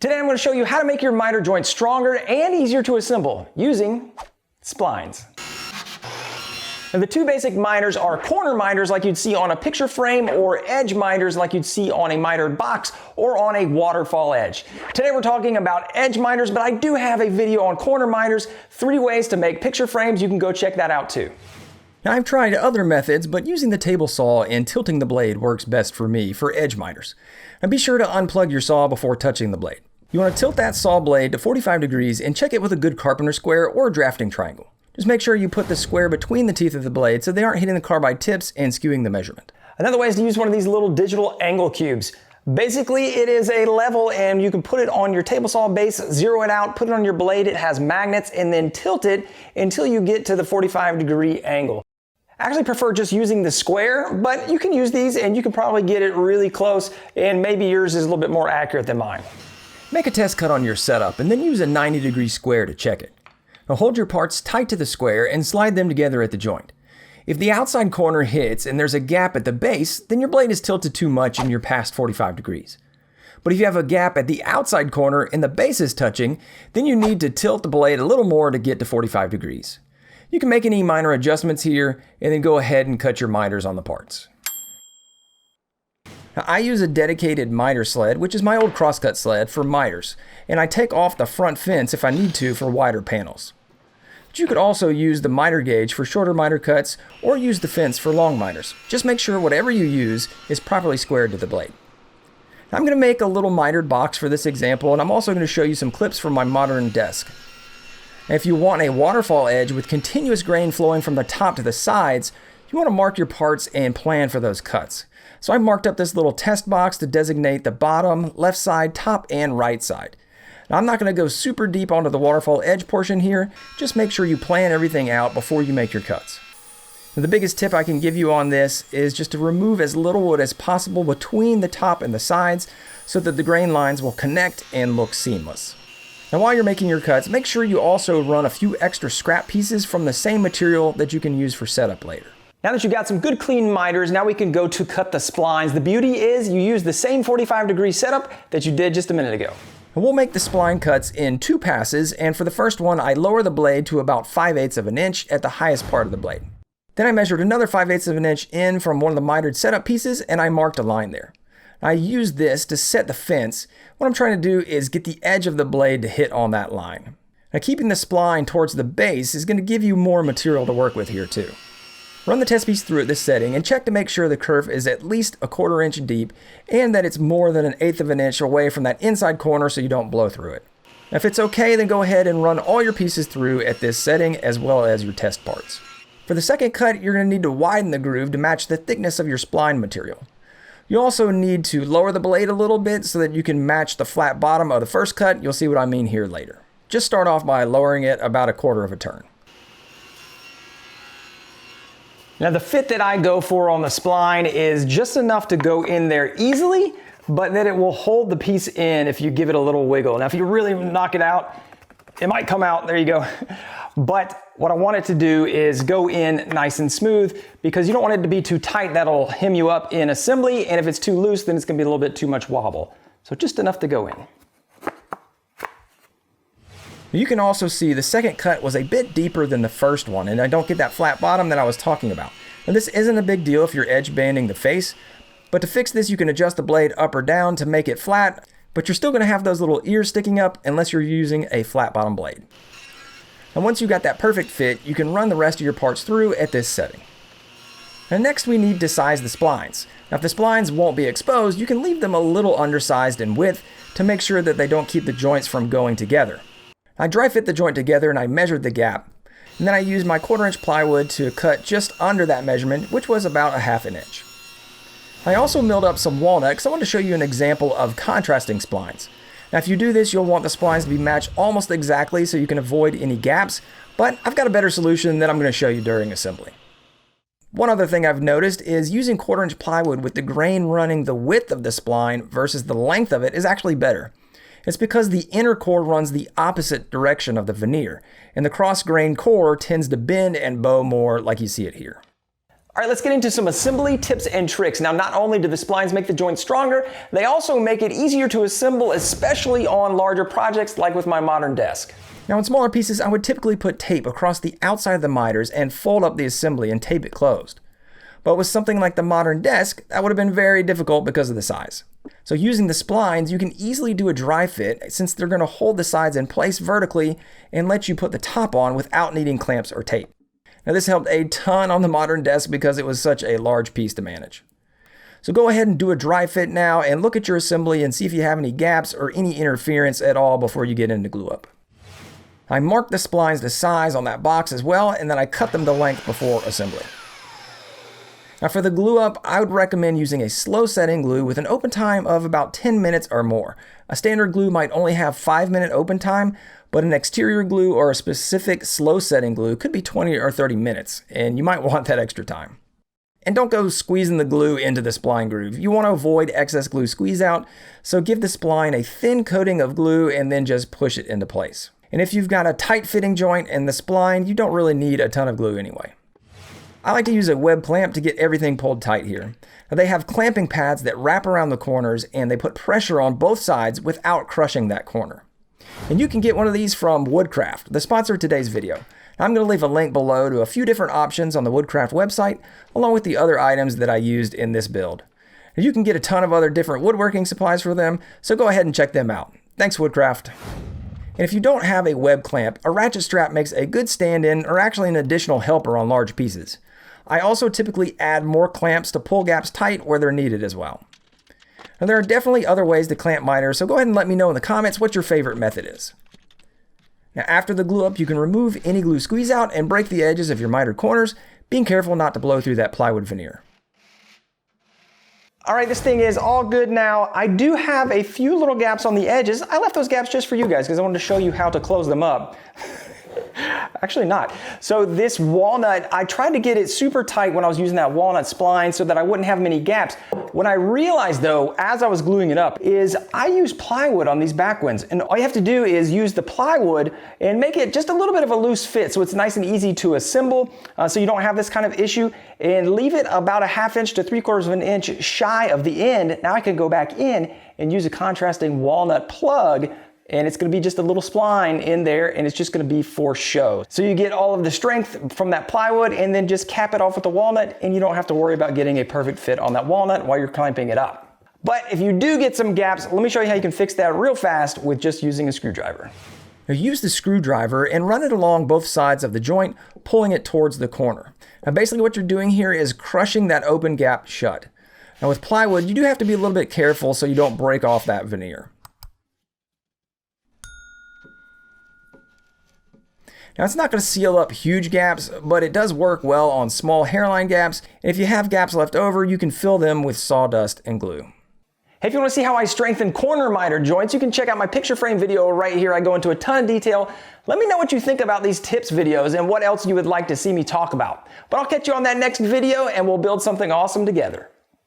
Today I'm going to show you how to make your miter joint stronger and easier to assemble using splines. Now, the two basic miters are corner miters like you'd see on a picture frame, or edge miters like you'd see on a mitered box or on a waterfall edge. Today we're talking about edge miters, but I do have a video on corner miters, 3 ways to make picture frames. You can go check that out too. Now, I've tried other methods, but using the table saw and tilting the blade works best for me for edge miters. And be sure to unplug your saw before touching the blade. You want to tilt that saw blade to 45 degrees and check it with a good carpenter square or drafting triangle. Just make sure you put the square between the teeth of the blade so they aren't hitting the carbide tips and skewing the measurement. Another way is to use one of these little digital angle cubes. Basically, it is a level and you can put it on your table saw base, zero it out, put it on your blade, it has magnets, and then tilt it until you get to the 45-degree angle. I actually prefer just using the square, but you can use these and you can probably get it really close, and maybe yours is a little bit more accurate than mine. Make a test cut on your setup and then use a 90-degree square to check it. Now hold your parts tight to the square and slide them together at the joint. If the outside corner hits and there's a gap at the base, then your blade is tilted too much and you're past 45 degrees. But if you have a gap at the outside corner and the base is touching, then you need to tilt the blade a little more to get to 45 degrees. You can make any minor adjustments here and then go ahead and cut your miters on the parts. Now, I use a dedicated miter sled, which is my old crosscut sled, for miters, and I take off the front fence if I need to for wider panels. But you could also use the miter gauge for shorter miter cuts or use the fence for long miters. Just make sure whatever you use is properly squared to the blade. Now, I'm going to make a little mitered box for this example, and I'm also going to show you some clips from my modern desk. Now, if you want a waterfall edge with continuous grain flowing from the top to the sides, you want to mark your parts and plan for those cuts. So I marked up this little test box to designate the bottom, left side, top, and right side. Now, I'm not going to go super deep onto the waterfall edge portion here. Just make sure you plan everything out before you make your cuts. Now, the biggest tip I can give you on this is just to remove as little wood as possible between the top and the sides so that the grain lines will connect and look seamless. Now, while you're making your cuts, make sure you also run a few extra scrap pieces from the same material that you can use for setup later. Now that you've got some good clean miters, now we can go to cut the splines. The beauty is you use the same 45-degree setup that you did just a minute ago. And we'll make the spline cuts in 2 passes, and for the first one, I lower the blade to about 5/8 of an inch at the highest part of the blade. Then I measured another 5/8 of an inch in from one of the mitered setup pieces, and I marked a line there. I use this to set the fence. What I'm trying to do is get the edge of the blade to hit on that line. Now, keeping the spline towards the base is going to give you more material to work with here too. Run the test piece through at this setting and check to make sure the kerf is at least 1/4 inch deep and that it's more than 1/8 of an inch away from that inside corner so you don't blow through it. Now, if it's okay, then go ahead and run all your pieces through at this setting as well as your test parts. For the second cut, you're going to need to widen the groove to match the thickness of your spline material. You also need to lower the blade a little bit so that you can match the flat bottom of the first cut. You'll see what I mean here later. Just start off by lowering it about 1/4 of a turn. Now, the fit that I go for on the spline is just enough to go in there easily, but that it will hold the piece in if you give it a little wiggle. Now, if you really knock it out, it might come out, there you go. But what I want it to do is go in nice and smooth, because you don't want it to be too tight. That'll hem you up in assembly, and if it's too loose, then it's gonna be a little bit too much wobble. So just enough to go in. You can also see the second cut was a bit deeper than the first one, and I don't get that flat bottom that I was talking about. Now, this isn't a big deal if you're edge banding the face, but to fix this you can adjust the blade up or down to make it flat, but you're still going to have those little ears sticking up unless you're using a flat bottom blade. And once you got that perfect fit, you can run the rest of your parts through at this setting. And next we need to size the splines. Now, if the splines won't be exposed, you can leave them a little undersized in width to make sure that they don't keep the joints from going together. I dry fit the joint together and I measured the gap. And then I used my 1/4 inch plywood to cut just under that measurement, which was about 1/2 an inch. I also milled up some walnut because I wanted to show you an example of contrasting splines. Now, if you do this, you'll want the splines to be matched almost exactly so you can avoid any gaps, but I've got a better solution that I'm going to show you during assembly. One other thing I've noticed is using 1/4 inch plywood with the grain running the width of the spline versus the length of it is actually better. It's because the inner core runs the opposite direction of the veneer, and the cross-grain core tends to bend and bow more like you see it here. All right, let's get into some assembly tips and tricks. Now, not only do the splines make the joint stronger, they also make it easier to assemble, especially on larger projects like with my modern desk. Now, in smaller pieces, I would typically put tape across the outside of the miters and fold up the assembly and tape it closed. But with something like the modern desk, that would have been very difficult because of the size. So using the splines, you can easily do a dry fit since they're going to hold the sides in place vertically and let you put the top on without needing clamps or tape. Now, this helped a ton on the modern desk because it was such a large piece to manage. So go ahead and do a dry fit now and look at your assembly and see if you have any gaps or any interference at all before you get into glue up. I marked the splines to size on that box as well, and then I cut them to length before assembly. Now for the glue up, I would recommend using a slow setting glue with an open time of about 10 minutes or more. A standard glue might only have 5-minute open time, but an exterior glue or a specific slow setting glue could be 20 or 30 minutes, and you might want that extra time. And don't go squeezing the glue into the spline groove. You want to avoid excess glue squeeze out, so give the spline a thin coating of glue and then just push it into place. And if you've got a tight fitting joint in the spline, you don't really need a ton of glue anyway. I like to use a web clamp to get everything pulled tight here. Now, they have clamping pads that wrap around the corners and they put pressure on both sides without crushing that corner. And you can get one of these from Woodcraft, the sponsor of today's video. I'm going to leave a link below to a few different options on the Woodcraft website, along with the other items that I used in this build. And you can get a ton of other different woodworking supplies for them, so go ahead and check them out. Thanks, Woodcraft. And if you don't have a web clamp, a ratchet strap makes a good stand-in or actually an additional helper on large pieces. I also typically add more clamps to pull gaps tight where they're needed as well. Now, there are definitely other ways to clamp miters, so go ahead and let me know in the comments what your favorite method is. Now, after the glue up, you can remove any glue squeeze out and break the edges of your mitered corners, being careful not to blow through that plywood veneer. All right, this thing is all good now. I do have a few little gaps on the edges. I left those gaps just for you guys because I wanted to show you how to close them up. Actually not. So this walnut, I tried to get it super tight when I was using that walnut spline so that I wouldn't have many gaps. What I realized though, as I was gluing it up, is I use plywood on these back ones. And all you have to do is use the plywood and make it just a little bit of a loose fit so it's nice and easy to assemble so you don't have this kind of issue. And leave it about a 1/2 inch to 3/4 of an inch shy of the end. Now I can go back in and use a contrasting walnut plug, and it's going to be just a little spline in there, and it's just going to be for show. So you get all of the strength from that plywood and then just cap it off with the walnut, and you don't have to worry about getting a perfect fit on that walnut while you're clamping it up. But if you do get some gaps, let me show you how you can fix that real fast with just using a screwdriver. Now use the screwdriver and run it along both sides of the joint, pulling it towards the corner. Now basically what you're doing here is crushing that open gap shut. Now with plywood, you do have to be a little bit careful so you don't break off that veneer. Now it's not going to seal up huge gaps, but it does work well on small hairline gaps. And if you have gaps left over, you can fill them with sawdust and glue. Hey, if you want to see how I strengthen corner miter joints, you can check out my picture frame video right here. I go into a ton of detail. Let me know what you think about these tips videos and what else you would like to see me talk about. But I'll catch you on that next video and we'll build something awesome together.